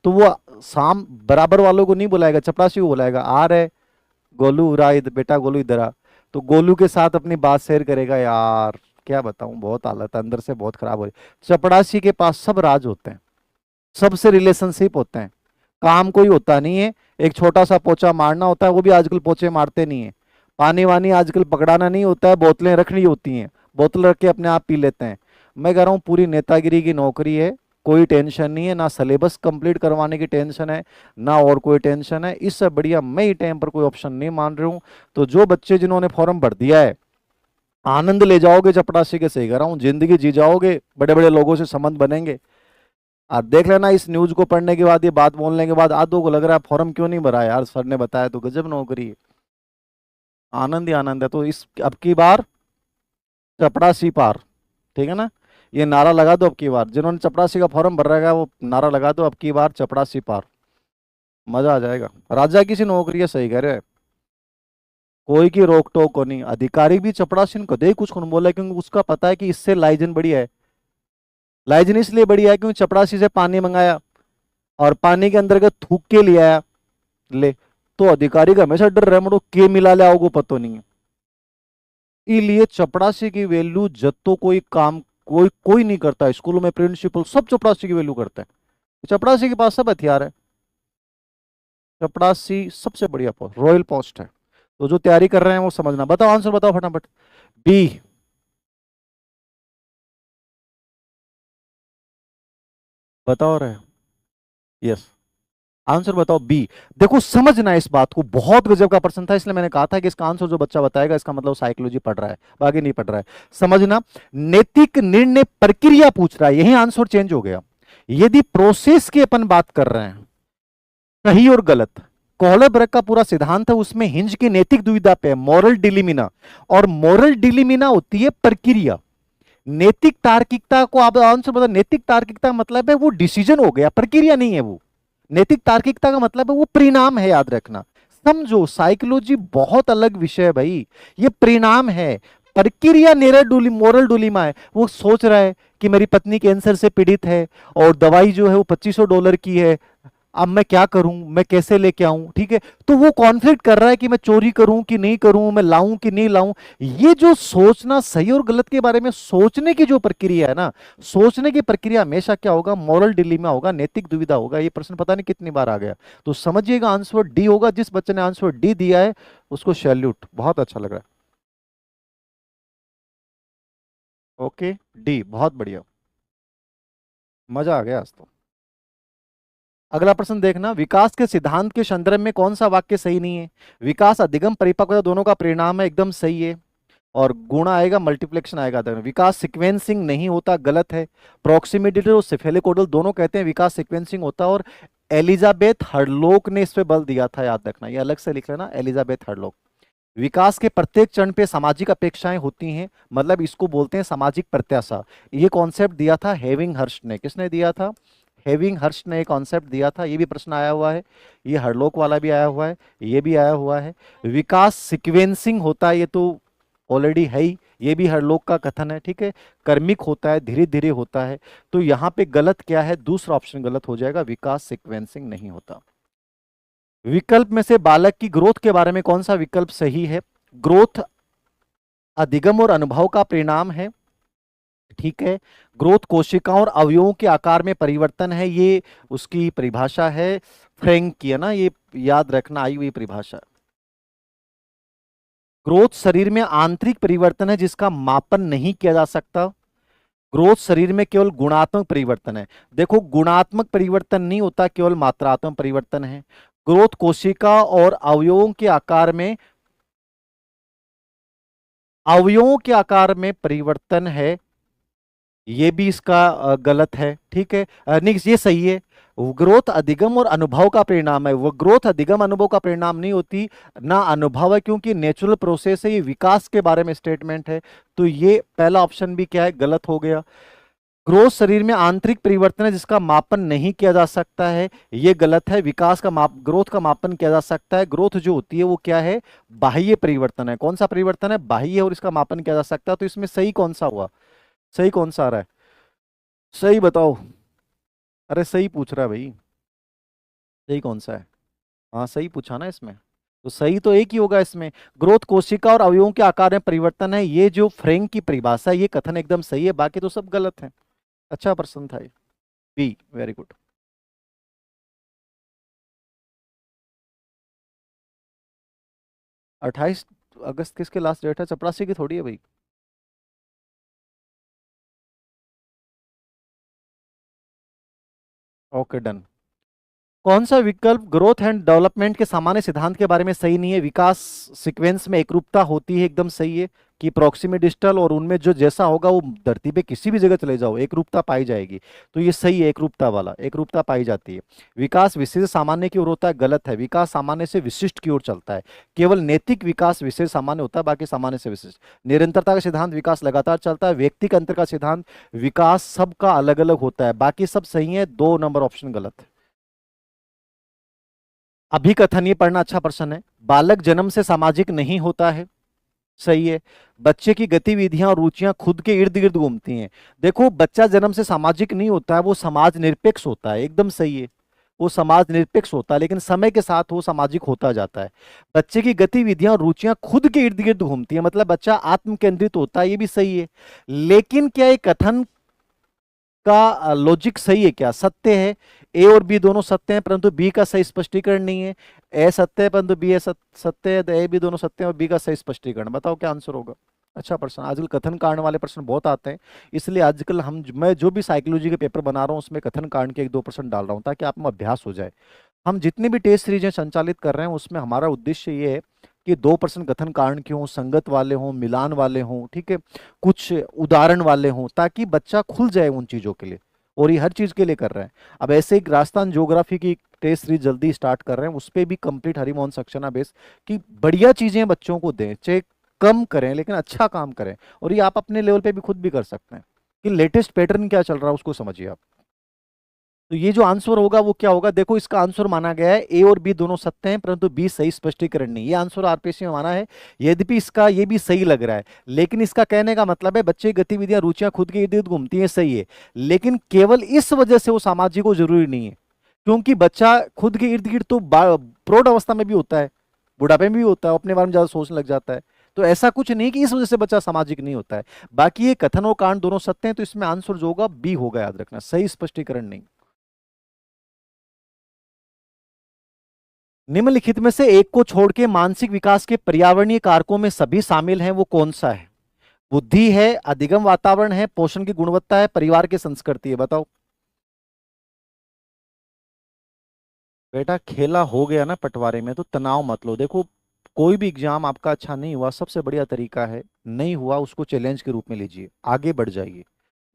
तो वो शाम बराबर वालों को नहीं बुलाएगा, चपड़ासी को बुलाएगा। आ रहे गोलू, रहा बेटा गोलू इधर आ, तो गोलू के साथ अपनी बात शेयर करेगा। यार क्या बताऊं, बहुत हालत अंदर से बहुत खराब हो रही। चपड़ासी के पास सब राज होते हैं, सबसे रिलेशनशिप होते हैं, काम कोई होता नहीं है। एक छोटा सा पोछा मारना होता है, वो भी आजकल पोछे मारते नहीं है। पानी वानी आजकल पकड़ाना नहीं होता है, बोतलें रखनी होती हैं, बोतल रख के अपने आप पी लेते हैं। मैं कह रहा हूँ पूरी नेतागिरी की नौकरी है, कोई टेंशन नहीं है, ना सिलेबस कंप्लीट करवाने की टेंशन है, ना और कोई टेंशन है। इससे बढ़िया मैं ही टाइम पर कोई ऑप्शन नहीं मान रहा हूँ। तो जो बच्चे जिन्होंने फॉर्म भर दिया है, आनंद ले जाओगे चपड़ासी के, सही कह रहा हूँ, जिंदगी जी जाओगे, बड़े बड़े लोगों से संबंध बनेंगे। आप देख लेना इस न्यूज को पढ़ने के बाद, ये बात बोलने के बाद आधों को लग रहा है फॉर्म क्यों नहीं भरा यार, सर ने बताया तो गजब नौकरी है, आनंद ही आनंद है। तो इस अब की बार चपड़ासी पार, ठीक है ना, ये नारा लगा दो अब की बार। जिन्होंने चपड़ासी का फॉर्म भर रखा है वो नारा लगा दो, अब की बार चपड़ासी पार, मजा आ जाएगा। राजा की सी नौकरी है, सही कह रहे हैं, कोई की रोक टोक को नहीं। अधिकारी भी चपड़ासी को कदे कुछ नहीं बोला क्योंकि उसका पता है कि इससे लाइजन बढ़िया है। लाइजन इसलिए बढ़िया है क्योंकि चपड़ासी से पानी मंगाया और पानी के अंदर थूक के ले आया, ले, तो अधिकारी का हमेशा डर रहे मरो के मिला ले आओगे पता नहीं है। इसलिए चपड़ासी की वैल्यू जत्तो कोई काम कोई कोई नहीं करता। स्कूलों में प्रिंसिपल सब चपड़ासी की वैल्यू करते हैं। चपड़ासी के पास सब हथियार है, चपड़ासी सबसे बढ़िया पोस्ट, रॉयल पोस्ट है। तो जो तैयारी कर रहे हैं वो समझना। बताओ आंसर बताओ फटाफट। बी, बताओ रहे, यस, आंसर बताओ बी। देखो समझना इस बात को, बहुत गजब का प्रश्न था, इसलिए मैंने कहा था कि इसका आंसर जो बच्चा बताएगा इसका मतलब साइकोलॉजी पढ़ रहा है, बाकी नहीं पढ़ रहा है। समझना, नैतिक निर्णय प्रक्रिया पूछ रहा है, यही आंसर चेंज हो गया। यदि प्रोसेस की अपन बात कर रहे हैं, सही और गलत, कोहलबर्ग का पूरा सिद्धांत है, उसमें हिंज की नैतिक दुविधा पे मॉरल डिलीमिना, और मॉरल डिलीमिना होती है प्रक्रिया। नैतिक तार्किकता को आप आंसर बता, नैतिक तार्किकता मतलब है वो डिसीजन हो गया, प्रक्रिया नहीं है वो। नैतिक तार्किकता का मतलब है वो परिणाम है, याद रखना। समझो साइकोलॉजी बहुत अलग विषय है भाई, ये परिणाम है। प्रक्रिया मोरल डुलीमा है। वो सोच रहा है कि मेरी पत्नी कैंसर से पीड़ित है और दवाई जो है वो $2500 की है, अब मैं क्या करूं, मैं कैसे लेके आऊं, ठीक है। तो वो कॉन्फ्लिक्ट कर रहा है कि मैं चोरी करूं कि नहीं करूं, मैं लाऊं कि नहीं लाऊं। ये जो सोचना, सही और गलत के बारे में सोचने की जो प्रक्रिया है ना, सोचने की प्रक्रिया हमेशा क्या होगा, मॉरल डिलीमा होगा, नैतिक दुविधा होगा। ये प्रश्न पता नहीं कितनी बार आ गया, तो समझिएगा आंसर डी होगा। जिस बच्चे ने आंसर डी दिया है उसको सैल्यूट, बहुत अच्छा लग रहा है। ओके, डी, बहुत बढ़िया, मजा आ गया आज तो। अगला प्रश्न देखना, विकास के सिद्धांत के संदर्भ में कौन सा वाक्य सही नहीं है। विकास अधिगम परिपक्वता दोनों का परिणाम है, एकदम सही है। और गुणा आएगा, मल्टीप्लिकेशन आएगा। विकास सीक्वेंसिंग नहीं होता, गलत है। प्रोक्सिमिटी और सेफेलिकोडल दोनों कहते हैं विकास सीक्वेंसिंग होता है, और एलिजाबेथ हडलोक ने इस पे बल दिया था, याद रखना, ये अलग से लिख लेना, एलिजाबेथ हडलोक। विकास के प्रत्येक चरण पे सामाजिक अपेक्षाएं होती हैं, मतलब इसको बोलते हैं सामाजिक प्रत्याशा। ये कॉन्सेप्ट दिया था हेविंग हर्स्ट ने। किसने दिया था? हेविंग हर्स्ट ने कॉन्सेप्ट दिया था। ये भी प्रश्न आया हुआ है, ये हरलोक वाला भी आया हुआ है, ये भी आया हुआ है। विकास सिक्वेंसिंग होता है, ये तो ऑलरेडी है ही, ये भी हरलोक का कथन है, ठीक है। कर्मिक होता है, धीरे धीरे होता है। तो यहाँ पे गलत क्या है? दूसरा ऑप्शन गलत हो जाएगा, विकास सिक्वेंसिंग नहीं होता। विकल्प में से बालक की ग्रोथ के बारे में कौन सा विकल्प सही है? ग्रोथ अधिगम और अनुभव का परिणाम है, ठीक है। ग्रोथ कोशिकाओं और अवयवों के आकार में परिवर्तन है, ये उसकी परिभाषा है फ्रैंक की, है ना, ये याद रखना, आई हुई परिभाषा। ग्रोथ शरीर में आंतरिक परिवर्तन है जिसका मापन नहीं किया जा सकता। ग्रोथ शरीर में केवल गुणात्मक परिवर्तन है। देखो, गुणात्मक परिवर्तन नहीं होता, केवल मात्रात्मक परिवर्तन है। ग्रोथ कोशिका और अवयवों के आकार में परिवर्तन है, ये भी इसका गलत है, ठीक है। नहीं, ये सही है। ग्रोथ अधिगम और अनुभव का परिणाम है, वो ग्रोथ अधिगम अनुभव का परिणाम नहीं होती, ना अनुभव है, क्योंकि नेचुरल प्रोसेस है, ये विकास के बारे में स्टेटमेंट है। तो ये पहला ऑप्शन भी क्या है? गलत हो गया। ग्रोथ शरीर में आंतरिक परिवर्तन है जिसका मापन नहीं किया जा सकता है, ये गलत है। विकास का ग्रोथ का मापन किया जा सकता है। ग्रोथ जो होती है वो क्या है? बाह्य परिवर्तन है। कौन सा परिवर्तन है? बाह्य, और इसका मापन किया जा सकता है। तो इसमें सही कौन सा हुआ? सही कौन सा आ रहा है? सही बताओ। अरे सही पूछ रहा है भाई, सही कौन सा है? हाँ सही पूछा ना इसमें, तो सही तो एक ही होगा इसमें। ग्रोथ कोशिका और अवयवों के आकार में परिवर्तन है, ये जो फ्रैंक की परिभाषा है, ये कथन एकदम सही है, बाकी तो सब गलत है। अच्छा प्रश्न था ये, बी, वेरी गुड। 28 अगस्त किसके लास्ट डेट है? चपरासी की थोड़ी है भाई। Okay done. कौन सा विकल्प ग्रोथ एंड डेवलपमेंट के सामान्य सिद्धांत के बारे में सही नहीं है? विकास सीक्वेंस में एकरूपता होती है, एकदम सही है कि प्रॉक्सिमी डिस्टल, और उनमें जो जैसा होगा वो धरती पे किसी भी जगह चले जाओ एकरूपता पाई जाएगी। तो ये सही है, एकरूपता वाला, एकरूपता पाई जाती है। विकास विशेष सामान्य की ओर होता है, गलत है। विकास सामान्य से विशिष्ट की ओर चलता है। केवल नैतिक विकास विशेष सामान्य होता है, बाकी सामान्य से विशिष्ट। निरंतरता का सिद्धांत विकास लगातार चलता है। व्यक्ति का अंतर का सिद्धांत विकास सबका अलग अलग होता है, बाकी सब सही है। 2 नंबर ऑप्शन गलत है। अभिकथन, ये पढ़ना अच्छा प्रश्न है। बालक जन्म से सामाजिक नहीं होता है, सही है। बच्चे की गतिविधियां और रुचियां खुद के इर्द गिर्द घूमती हैं। देखो, बच्चा जन्म से सामाजिक नहीं होता है, वो समाज निरपेक्ष होता है, एकदम सही है। वो समाज निरपेक्ष होता है, लेकिन समय के साथ वो सामाजिक होता जाता है। बच्चे की गतिविधियां और रुचियां खुद के इर्द गिर्द घूमती हैं, मतलब बच्चा आत्म केंद्रित होता है, ये भी सही है। लेकिन क्या ये कथन का लॉजिक सही है? क्या सत्य है? ए और बी दोनों सत्य हैं, परंतु बी का सही स्पष्टीकरण नहीं है। ए सत्य है परंतु बी सत्य है, तो ए बी दोनों सत्य है और बी का सही स्पष्टीकरण। बताओ क्या आंसर होगा? अच्छा प्रश्न। आजकल कथन कांड वाले प्रश्न बहुत आते हैं, इसलिए आजकल मैं जो भी साइकोलॉजी के पेपर बना रहा हूँ उसमें कथन कांड के 1-2 प्रश्न डाल रहा हूँ, ताकि आप में अभ्यास हो जाए। हम जितनी भी टेस्ट सीरीजें संचालित कर रहे हैं उसमें हमारा उद्देश्य ये है कि 2% कथन कांड के हों, संगत वाले हों, मिलान वाले हों, ठीक है, कुछ उदाहरण वाले हों, ताकि बच्चा खुल जाए उन चीजों के लिए। और ये हर चीज के लिए कर रहे हैं। अब ऐसे एक राजस्थान ज्योग्राफी की टेस्ट सीरीज जल्दी स्टार्ट कर रहे हैं, उस पर भी कंप्लीट हरिमोहन सक्सेना बेस कि बढ़िया चीजें बच्चों को दें, चाहे कम करें लेकिन अच्छा काम करें। और ये आप अपने लेवल पे भी खुद भी कर सकते हैं कि लेटेस्ट पैटर्न क्या चल रहा है उसको समझिए आप। तो ये जो आंसर होगा वो क्या होगा? देखो, इसका आंसर माना गया है ए और बी दोनों सत्य हैं, परंतु बी सही स्पष्टीकरण नहीं। ये आंसर आरपीएससी में माना है, यद्यपि इसका ये भी सही लग रहा है। लेकिन इसका कहने का मतलब है बच्चे की गतिविधियां रुचियां खुद के इर्द गिर्द घूमती हैं, सही है। लेकिन केवल इस वजह से वो सामाजिक हो जरूरी नहीं है, क्योंकि बच्चा खुद के इर्द गिर्द तो प्रौढ़ अवस्था में भी होता है, बुढ़ापे में भी होता है, अपने बारे में ज्यादा सोचने लग जाता है। तो ऐसा कुछ नहीं कि इस वजह से बच्चा सामाजिक नहीं होता है। बाकी ये कथन और कांड दोनों सत्य हैं, तो इसमें आंसर जो होगा बी होगा, याद रखना, सही स्पष्टीकरण नहीं। निम्नलिखित में से एक को छोड़ के मानसिक विकास के पर्यावरणीय कारकों में सभी शामिल हैं, वो कौन सा है? बुद्धि है, अधिगम वातावरण है, पोषण की गुणवत्ता है, परिवार की संस्कृति है। बताओ बेटा, खेला हो गया ना पटवारी में तो तनाव मत लो। देखो, कोई भी एग्जाम आपका अच्छा नहीं हुआ, सबसे बढ़िया तरीका है, नहीं हुआ उसको चैलेंज के रूप में लीजिए, आगे बढ़ जाइए,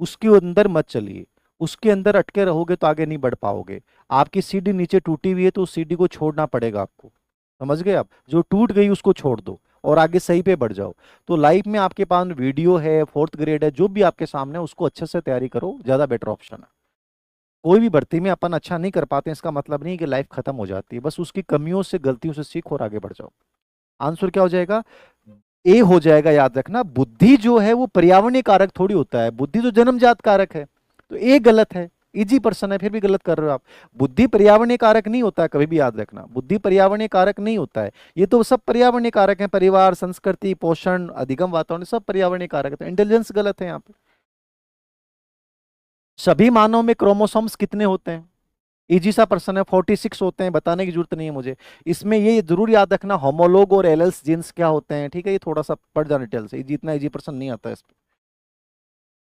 उसके अंदर मत चलिए। उसके अंदर अटके रहोगे तो आगे नहीं बढ़ पाओगे। आपकी सीढ़ी नीचे टूटी हुई है तो उस सीढ़ी को छोड़ना पड़ेगा आपको, समझ गए आप? जो टूट गई उसको छोड़ दो, और आगे सही पे बढ़ जाओ। तो लाइफ में आपके पास वीडियो है, फोर्थ ग्रेड है, जो भी आपके सामने है, उसको अच्छे से तैयारी करो, ज्यादा बेटर ऑप्शन है। कोई भी भर्ती में अपन अच्छा नहीं कर पाते इसका मतलब नहीं कि लाइफ खत्म हो जाती है, बस उसकी कमियों से, गलतियों से सीख और आगे बढ़ जाओ। आंसर क्या हो जाएगा? ए हो जाएगा। याद रखना, बुद्धि जो है वो पर्यावरणीय कारक थोड़ी होता है, बुद्धि तो जन्मजात कारक है। तो ए गलत है, इजी पर्सन है, फिर भी गलत कर रहे हो आप। बुद्धि पर्यावरणीय कारक नहीं होता है, कभी भी याद रखना, बुद्धि पर्यावरणीय कारक नहीं होता है। ये तो सब पर्यावरणीय कारक हैं, परिवार, संस्कृति, पोषण, अधिगम वातावरण, सब पर्यावरणीय कारक है। इंटेलिजेंस गलत है यहाँ पे। सभी मानव में क्रोमोसोम्स कितने होते हैं? इजी सा प्रश्न है, 46 होते हैं, बताने की जरूरत नहीं है मुझे। इसमें ये जरूर याद रखना, होमोलोग और एलेल्स जीन्स क्या होते हैं, ठीक है? ये थोड़ा सा पढ़ जाना डिटेल से, इतना इजी प्रश्न नहीं आता है इस पे।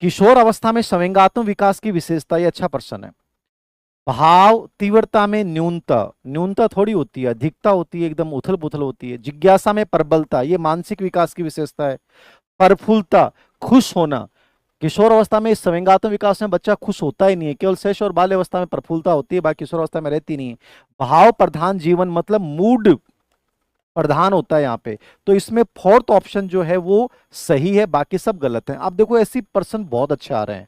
किशोर अवस्था में संवेगात्मक विकास की विशेषता, ये अच्छा प्रश्न है। भाव तीव्रता में न्यूनता, न्यूनता थोड़ी होती है, अधिकता होती है, एकदम उथल पुथल होती है। जिज्ञासा में प्रबलता, ये मानसिक विकास की विशेषता है। प्रफुल्लता, खुश होना। किशोर अवस्था में, इस संवेगात्मक विकास में बच्चा खुश होता ही नहीं है, केवल शैशव और बाल्य अवस्था में प्रफुल्लता होती है, बाकी किशोर अवस्था में रहती नहीं है। भाव प्रधान जीवन, मतलब मूड प्रधान होता है यहाँ पे। तो इसमें फोर्थ ऑप्शन जो है वो सही है, बाकी सब गलत है। आप देखो ऐसी पर्सन बहुत अच्छे आ रहे हैं,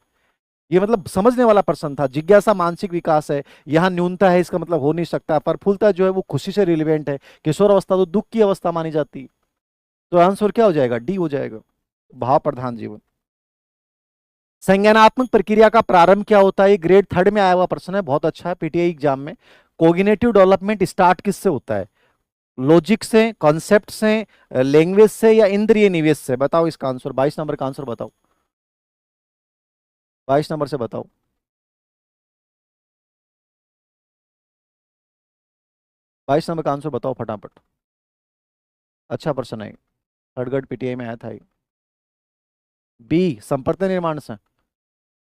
ये मतलब समझने वाला पर्सन था। जिज्ञासा मानसिक विकास है, यहाँ न्यूनता है, इसका मतलब हो नहीं सकता। प्रफुल्लता जो है वो खुशी से रिलेवेंट है, किशोर अवस्था तो दुख की अवस्था मानी जाती है। तो आंसर क्या हो जाएगा? डी हो जाएगा, भाव प्रधान जीवन। संज्ञानात्मक प्रक्रिया का प्रारंभ क्या होता है? ग्रेड थर्ड में आया हुआ प्रश्न है, बहुत अच्छा है पीटीआई एग्जाम में। कोग्निटिव डेवलपमेंट स्टार्ट किससे होता है? लॉजिक से, कॉन्सेप्ट से, लैंग्वेज से, या इंद्रिय निवेश से? बताओ इसका आंसर, 22 नंबर का आंसर बताओ, 22 नंबर से बताओ। 22 नंबर का आंसर बताओ फटाफट। अच्छा प्रश्न है, थर्ड ग्रेड पीटीआई में आया था। बी संपर्क निर्माण से,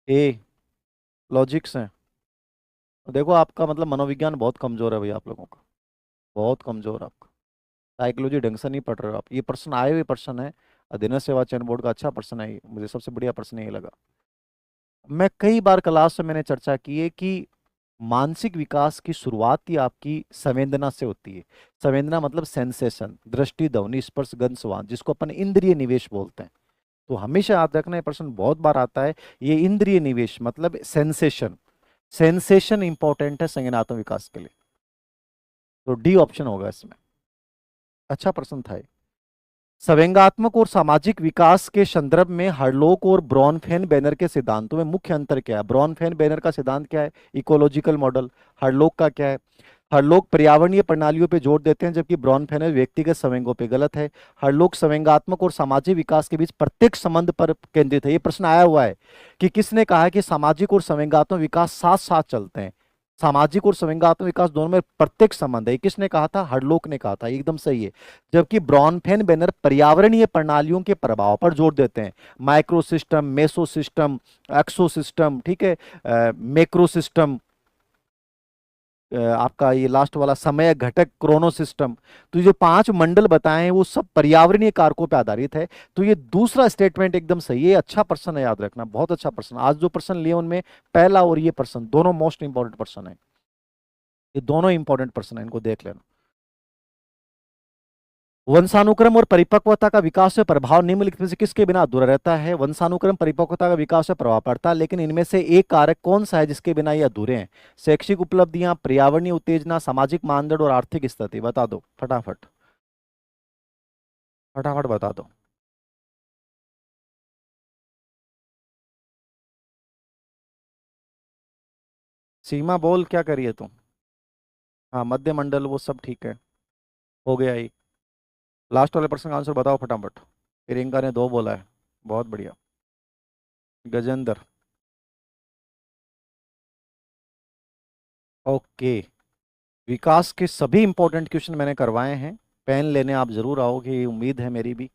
ए लॉजिक से। देखो आपका मतलब मनोविज्ञान बहुत कमजोर है भैया, आप लोगों का बहुत कमजोर है आपका। साइकोलॉजी ढंग से नहीं पढ़ रहे हो आप। ये प्रश्न आए हुए प्रश्न है, अधीनस्थ सेवा चयन बोर्ड का अच्छा प्रश्न है ये, मुझे सबसे बढ़िया प्रश्न ये लगा। मैं कई बार क्लास में मैंने चर्चा की है कि मानसिक विकास की शुरुआत ही आपकी संवेदना से होती है। संवेदना मतलब सेंसेशन, दृष्टि, ध्वनि, स्पर्श, गंध, स्वाद, जिसको अपन इंद्रिय निवेश बोलते हैं। तो हमेशा याद रखना, ये प्रश्न बहुत बार आता है। ये इंद्रिय निवेश मतलब सेंसेशन, सेंसेशन इंपॉर्टेंट है संज्ञानात्मक विकास के लिए। तो डी ऑप्शन होगा इसमें। अच्छा प्रश्न था ये। संवेगात्मक और सामाजिक विकास के संदर्भ में हरलोक और ब्रॉनफेन बैनर के सिद्धांतों में मुख्य अंतर क्या है? ब्रॉनफेन बैनर का सिद्धांत क्या है? Ecological model. हरलोक का क्या है? हरलोक पर्यावरणीय प्रणालियों पे जोर देते हैं, जबकि ब्रॉनफेन व्यक्तिगत संवेगों पे। गलत है। हरलोक संवेगात्मक और सामाजिक विकास के बीच प्रत्यक्ष संबंध पर केंद्रित है। ये प्रश्न आया हुआ है कि किसने कहा कि सामाजिक और संवेगात्मक विकास साथ साथ चलते हैं। सामाजिक और संवेगात्मक विकास दोनों में प्रत्यक्ष संबंध है, किसने कहा था? हरलोक ने कहा था, एकदम सही है। जबकि ब्रॉनफेन बैनर पर्यावरणीय प्रणालियों के प्रभाव पर जोर देते हैं। माइक्रो सिस्टम, मेसो सिस्टम, एक्सो सिस्टम, ठीक है, मैक्रो सिस्टम, आपका ये लास्ट वाला समय घटक, क्रोनो सिस्टम। तो ये जो 5 मंडल बताए हैं वो सब पर्यावरणीय कारकों पर आधारित है। तो ये दूसरा स्टेटमेंट एकदम सही है। अच्छा प्रश्न है, याद रखना, बहुत अच्छा प्रश्न। आज जो प्रश्न लिए उनमें पहला और ये प्रश्न दोनों मोस्ट इंपॉर्टेंट प्रश्न है। ये दोनों इंपॉर्टेंट प्रश्न है, इनको देख लेना। वंशानुक्रम और परिपक्वता का विकास से प्रभाव निम्नलिखित में से किसके बिना अधूरा रहता है? वंशानुक्रम परिपक्वता का विकास से प्रभाव पड़ता है, लेकिन इनमें से एक कारक कौन सा है जिसके बिना ये अधूरे हैं? शैक्षिक उपलब्धियां, पर्यावरणीय उत्तेजना, सामाजिक मानदंड और आर्थिक स्थिति। बता दो फटाफट, फटाफट बता दो। सीमा बोल, क्या करिए तुम? हाँ, मध्य मंडल वो सब ठीक है, हो गया ही। लास्ट वाले प्रश्न का आंसर बताओ फटाफट। प्रियंका ने 2 बोला है, बहुत बढ़िया। गजेंद्र, ओके। विकास के सभी इंपॉर्टेंट क्वेश्चन मैंने करवाए हैं, पेन लेने आप जरूर आओगे, ये उम्मीद है मेरी भी।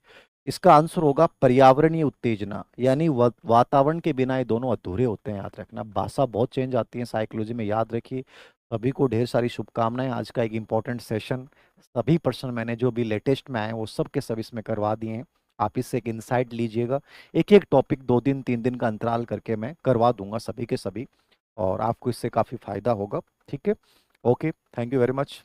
इसका आंसर होगा पर्यावरणीय उत्तेजना, यानी वातावरण के बिना ये दोनों अधूरे होते हैं। याद रखना, भाषा बहुत चेंज आती है साइकोलॉजी में, याद रखिए। सभी को ढेर सारी शुभकामनाएं। आज का एक इंपॉर्टेंट सेशन, सभी प्रश्न मैंने जो भी लेटेस्ट में आए हैं वो सब के सब इसमें करवा दिए हैं। आप इससे एक इंसाइट लीजिएगा। एक एक टॉपिक 2 दिन 3 दिन का अंतराल करके मैं करवा दूंगा सभी के सभी, और आपको इससे काफ़ी फायदा होगा। ठीक है, okay, thank you very much.